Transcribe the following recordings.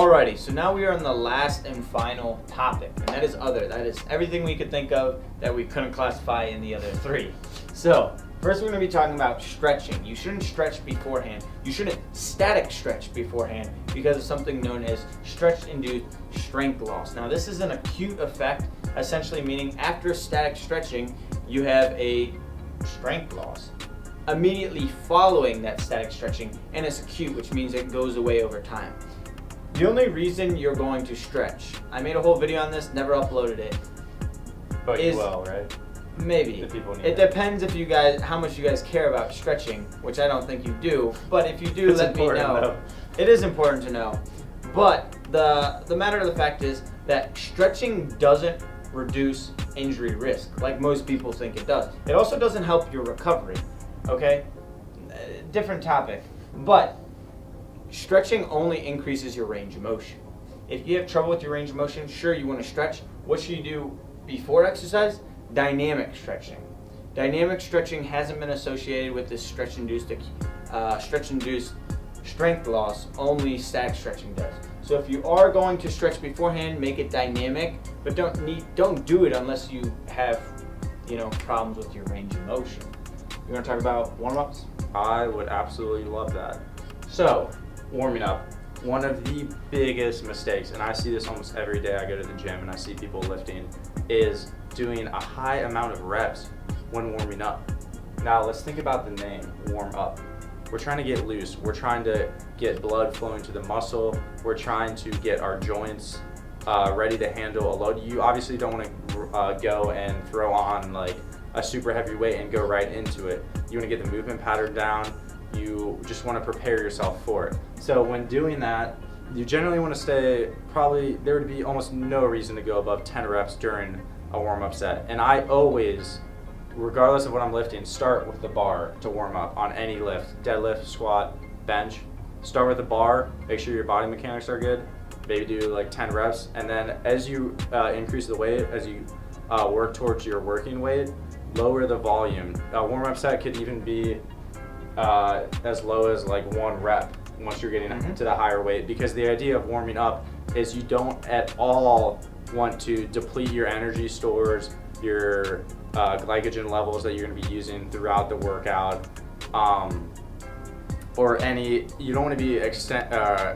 Alrighty, so now we are on the last and final topic, and that is other. That is everything we could think of that we couldn't classify in the other three. So, first we're going to be talking about stretching. You shouldn't stretch beforehand. You shouldn't static stretch beforehand because of something known as stretch-induced strength loss. Now, this is an acute effect, essentially meaning after static stretching, you have a strength loss immediately following that static stretching, and it's acute, which means it goes away over time. The only reason you're going to stretch, I made a whole video on this, never uploaded it. But you will, right? Maybe. It depends if you guys, how much you guys care about stretching, which I don't think you do. But if you do, let me know. Though. It is important to know. But the matter of the fact is that stretching doesn't reduce injury risk like most people think it does. It also doesn't help your recovery. Okay? Different topic. But stretching only increases your range of motion. If you have trouble with your range of motion, sure, you want to stretch. What should you do before exercise? Dynamic stretching. Dynamic stretching hasn't been associated with this stretch-induced strength loss. Only static stretching does. So if you are going to stretch beforehand, make it dynamic, but don't do it unless you have, problems with your range of motion. You want to talk about warm-ups? I would absolutely love that. So, warming up. One of the biggest mistakes, and I see this almost every day I go to the gym and I see people lifting, is doing a high amount of reps when warming up. Now let's think about the name, warm up. We're trying to get loose. We're trying to get blood flowing to the muscle. We're trying to get our joints ready to handle a load. You obviously don't want to go and throw on like a super heavy weight and go right into it. You want to get the movement pattern down. You just want to prepare yourself for it. So when doing that, you generally want to stay, there would be almost no reason to go above 10 reps during a warm-up set. And I always, regardless of what I'm lifting, start with the bar to warm up on any lift. Deadlift, squat, bench. Start with the bar, make sure your body mechanics are good. Maybe do like 10 reps. And then as you increase the weight, as you work towards your working weight, lower the volume. A warm-up set could even be as low as like 1 rep once you're getting to the higher weight, because the idea of warming up is you don't at all want to deplete your energy stores, your glycogen levels that you're going to be using throughout the workout, you don't want to be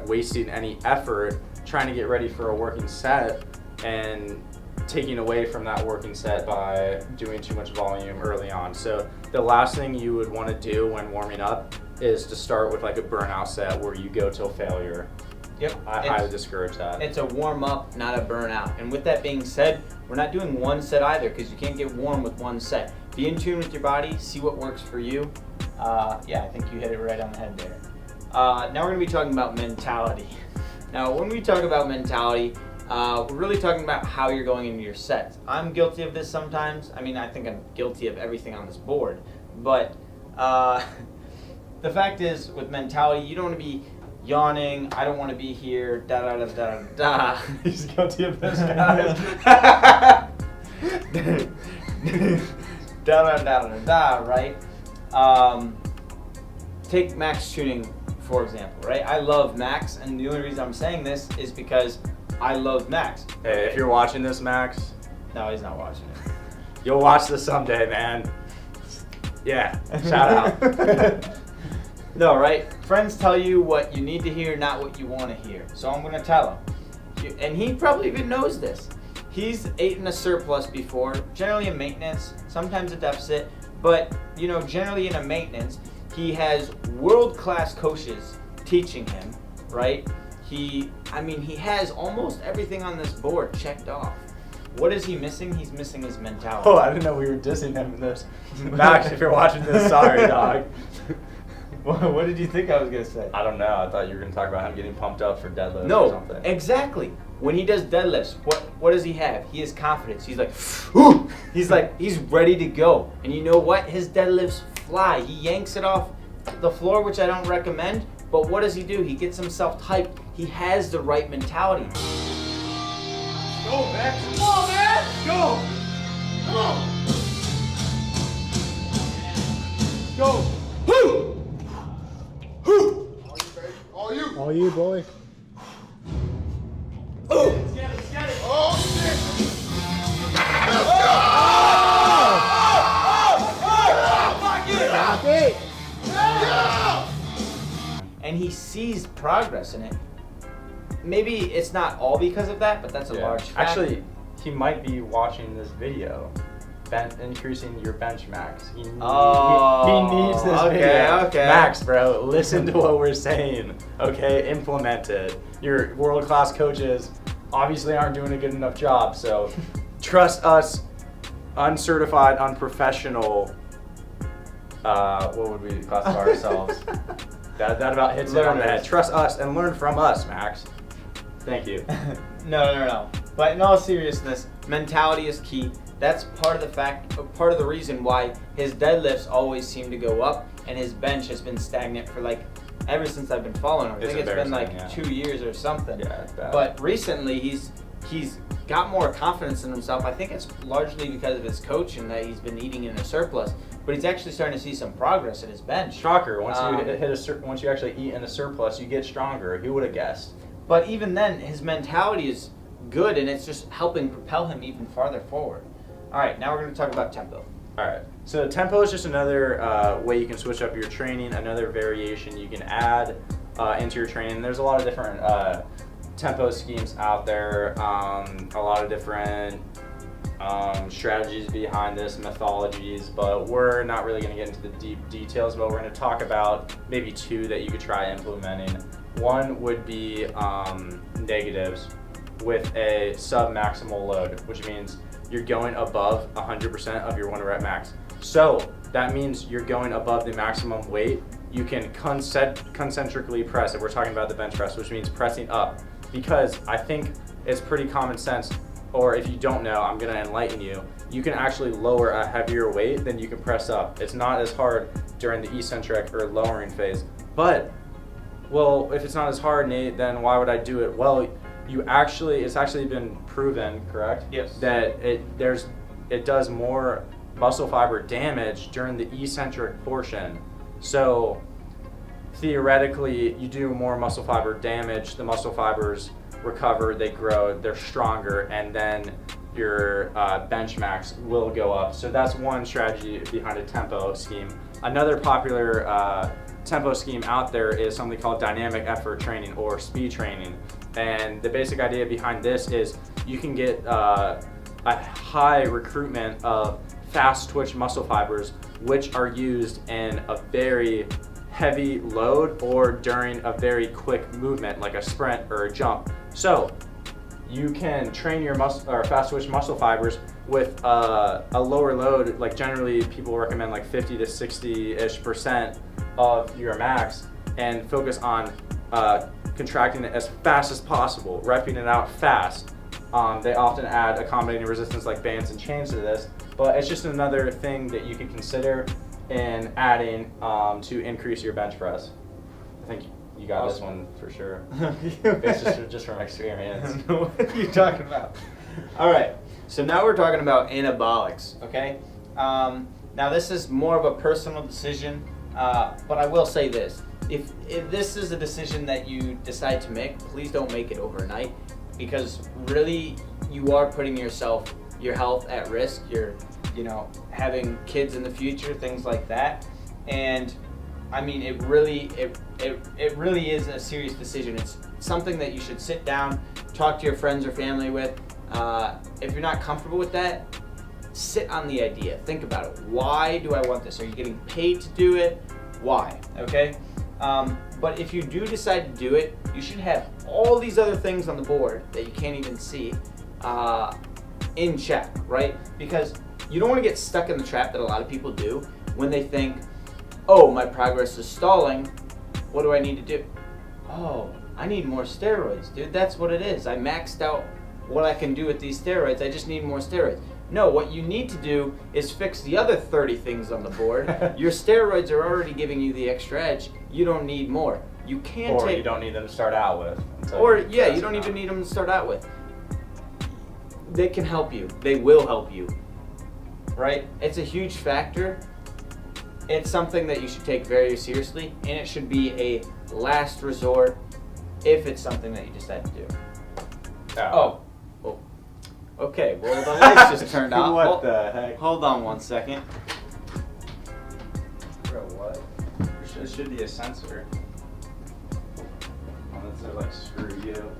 wasting any effort trying to get ready for a working set and taking away from that working set by doing too much volume early on. So the last thing you would want to do when warming up is to start with like a burnout set where you go till failure. Yep. I highly discourage that. It's a warm up, not a burnout. And with that being said, we're not doing one set either because you can't get warm with one set. Be in tune with your body, see what works for you. I think you hit it right on the head there. Now we're going to be talking about mentality. Now when we talk about mentality, we're really talking about how you're going into your sets. I'm guilty of this sometimes. I mean, I think I'm guilty of everything on this board. But the fact is, with mentality, you don't want to be yawning, I don't want to be here, da da da da da. He's guilty of this, guys. Da da da da da, right? Take max tuning, for example, right? I love Max, and the only reason I'm saying this is because I love Max. Hey, if you're watching this, Max. No, he's not watching it. You'll watch this someday, man. Yeah, shout out. No, right? Friends tell you what you need to hear, not what you want to hear. So I'm going to tell him. And he probably even knows this. He's ate in a surplus before, generally in maintenance, sometimes a deficit, but generally in a maintenance, he has world-class coaches teaching him, right? He has almost everything on this board checked off. What is he missing? He's missing his mentality. Oh, I didn't know we were dissing him in this. Max, if you're watching this, sorry, dog. What did you think I was going to say? I don't know. I thought you were going to talk about him getting pumped up for deadlifts or something. No, exactly. When he does deadlifts, what does he have? He has confidence. He's like, ooh! He's ready to go. And you know what? His deadlifts fly. He yanks it off the floor, which I don't recommend. But what does he do? He gets himself hyped. He has the right mentality. Go, Max. Come on, man. Go. Come on. Go. Woo. All you, baby. All you. All you, boy. he sees progress in it. Maybe it's not all because of that, but that's a large factor. Actually, he might be watching this video. Increasing your bench max. He needs this video. Okay. Max, bro, listen to what we're saying. Okay, implement it. Your world-class coaches obviously aren't doing a good enough job, so trust us, uncertified, unprofessional. What would we classify ourselves? That about hits it on the head. Trust us and learn from us, Max. Thank you. No. But in all seriousness, mentality is key. That's part of the reason why his deadlifts always seem to go up and his bench has been stagnant for like ever since I've been following him. I think it's been like 2 years or something. Yeah, it's bad. But recently he's got more confidence in himself. I think it's largely because of his coach and that he's been eating in a surplus. But he's actually starting to see some progress in his bench. Shocker! Once once you actually eat in a surplus, you get stronger. Who would have guessed? But even then, his mentality is good, and it's just helping propel him even farther forward. All right, now we're going to talk about tempo. All right. So tempo is just another way you can switch up your training, another variation you can add into your training. There's a lot of different tempo schemes out there, a lot of different strategies behind this, methodologies, but we're not really going to get into the deep details, but we're going to talk about maybe 2 that you could try implementing. One would be negatives with a sub-maximal load, which means you're going above 100% of your 1 rep max. So that means you're going above the maximum weight. You can concentrically press, if we're talking about the bench press, which means pressing up, because I think it's pretty common sense, or if you don't know, I'm gonna enlighten you. You can actually lower a heavier weight than you can press up. It's not as hard during the eccentric or lowering phase. But, well, if it's not as hard, Nate, then why would I do it? Well, it's actually been proven, correct? Yes. That it does more muscle fiber damage during the eccentric portion. So theoretically, you do more muscle fiber damage, the muscle fibers recover, they grow, they're stronger, and then your bench max will go up. So that's one strategy behind a tempo scheme. Another popular tempo scheme out there is something called dynamic effort training or speed training. And the basic idea behind this is you can get a high recruitment of fast twitch muscle fibers, which are used in a very heavy load or during a very quick movement like a sprint or a jump. So you can train your fast twitch muscle fibers with a lower load. Like generally people recommend like 50 to 60-ish% of your max, and focus on contracting it as fast as possible, repping it out fast. They often add accommodating resistance like bands and chains to this, but it's just another thing that you can consider in adding to increase your bench press. I think you got this one for sure. It's just from experience. What are you talking about? All right, so now we're talking about anabolics, okay? Now this is more of a personal decision, but I will say this. If this is a decision that you decide to make, please don't make it overnight, because really you are putting your health at risk. You're, having kids in the future, things like that. And I mean, it really is a serious decision. It's something that you should sit down, talk to your friends or family with. If you're not comfortable with that, sit on the idea. Think about it. Why do I want this? Are you getting paid to do it? Why? Okay? But if you do decide to do it, you should have all these other things on the board that you can't even see in check, right? Because you don't want to get stuck in the trap that a lot of people do when they think, oh, my progress is stalling. What do I need to do? Oh, I need more steroids, dude. That's what it is. I maxed out what I can do with these steroids. I just need more steroids. No, what you need to do is fix the other 30 things on the board. Your steroids are already giving you the extra edge. You don't need more. You can you don't need them to start out with. You don't even need them to start out with. They can help you. They will help you. Right? It's a huge factor. It's something that you should take very seriously, and it should be a last resort if it's something that you decide to do. Oh. Okay, well the lights just turned off. What the heck? Hold on 1 second. Bro, what? It should be a sensor. They're like, screw you.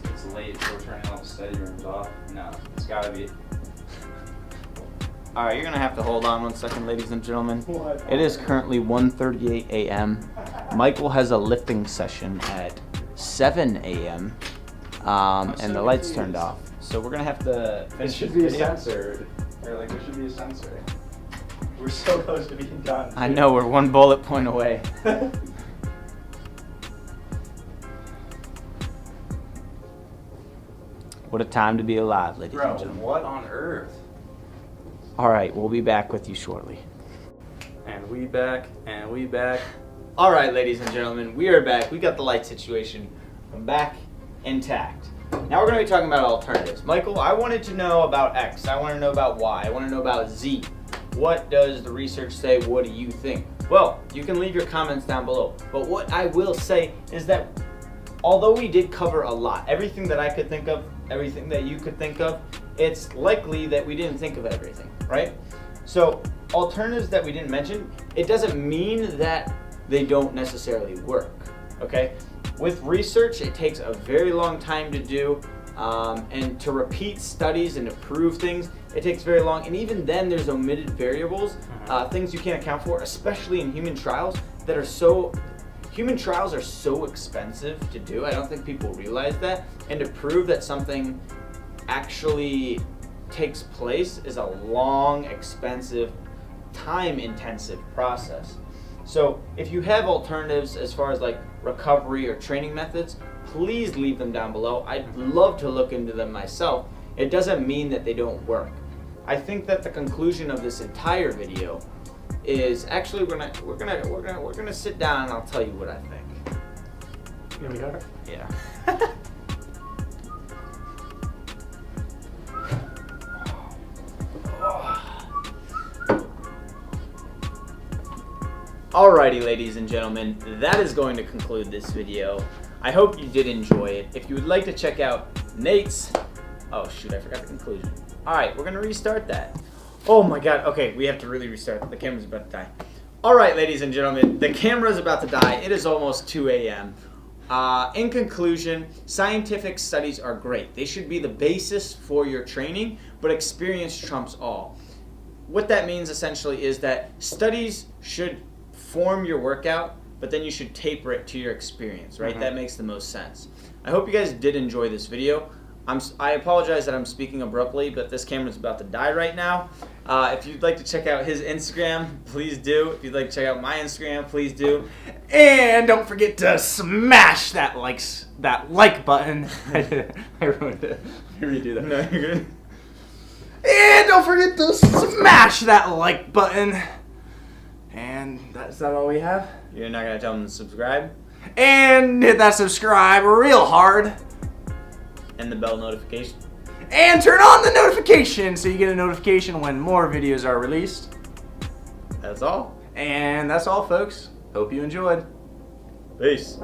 It's late, so we're turning all the study rooms off. No, it's gotta be. All right, you're gonna have to hold on one second, ladies and gentlemen. What? It is currently 1:38 a.m. Michael has a lifting session at 7 a.m. And the lights turned off. So we're gonna have to It finish should this be a video. sensor. Or like, there should be a sensor. We're so close to being done. I know, we're one bullet point away. What a time to be alive, ladies and Bro, gentlemen. what on earth? All right, we'll be back with you shortly. And we back, and we back. All right, ladies and gentlemen, we are back. We got the light situation back intact. Now we're going to be talking about alternatives. Michael, I wanted to know about X. I want to know about Y. I want to know about Z. What does the research say? What do you think? Well, you can leave your comments down below. But what I will say is that although we did cover a lot, everything that I could think of, everything that you could think of, it's likely that we didn't think of everything, right? So alternatives that we didn't mention, it doesn't mean that they don't necessarily work, okay? With research, it takes a very long time to do, and to repeat studies and to prove things, it takes very long. And even then, there's omitted variables, things you can't account for, especially in human trials that are so. Human trials are so expensive to do. I don't think people realize that. And to prove that something actually takes place is a long, expensive, time-intensive process. So if you have alternatives as far as like recovery or training methods, please leave them down below. I'd love to look into them myself. It doesn't mean that they don't work. I think that the conclusion of this entire video is actually we're gonna sit down and I'll tell you what I think. Here we are. Yeah. Alrighty, ladies and gentlemen, that is going to conclude this video. I hope you did enjoy it. If you would like to check out Nate's, oh shoot, I forgot the conclusion. Alright, we're gonna restart that. Oh my god, okay, we have to really restart. The camera's about to die. Alright, ladies and gentlemen, the camera's about to die. It is almost 2 a.m. In conclusion, scientific studies are great. They should be the basis for your training, but experience trumps all. What that means essentially is that studies should form your workout, but then you should taper it to your experience, right? That makes the most sense. I hope you guys did enjoy this video. I apologize that I'm speaking abruptly, but this camera's about to die right now. If you'd like to check out his Instagram, please do. If you'd like to check out my Instagram, please do. And don't forget to smash that like button. I ruined it. Redo that. No, you're good. And don't forget to smash that like button. And is that all we have? You're not gonna tell them to subscribe And hit that subscribe real hard. and the bell notification. And turn on the notification so you get a notification when more videos are released. That's all. And that's all, folks. Hope you enjoyed. Peace.